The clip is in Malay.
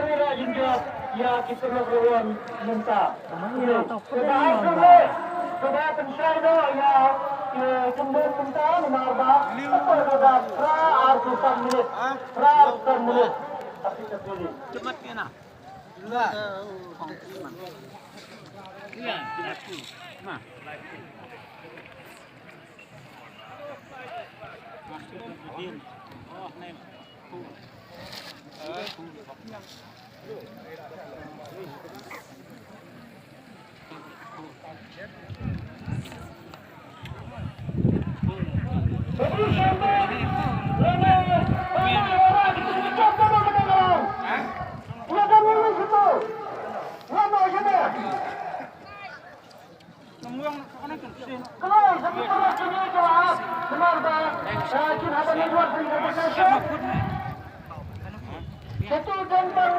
Terima juga ya kita berlawan minta. Sudah pensyaido ya kemudian minta nama apa sudah ratusan menit tapi terpilih. Cepat kena. Dua. Iya, aku. Nah. Oh, nem. Satu tentang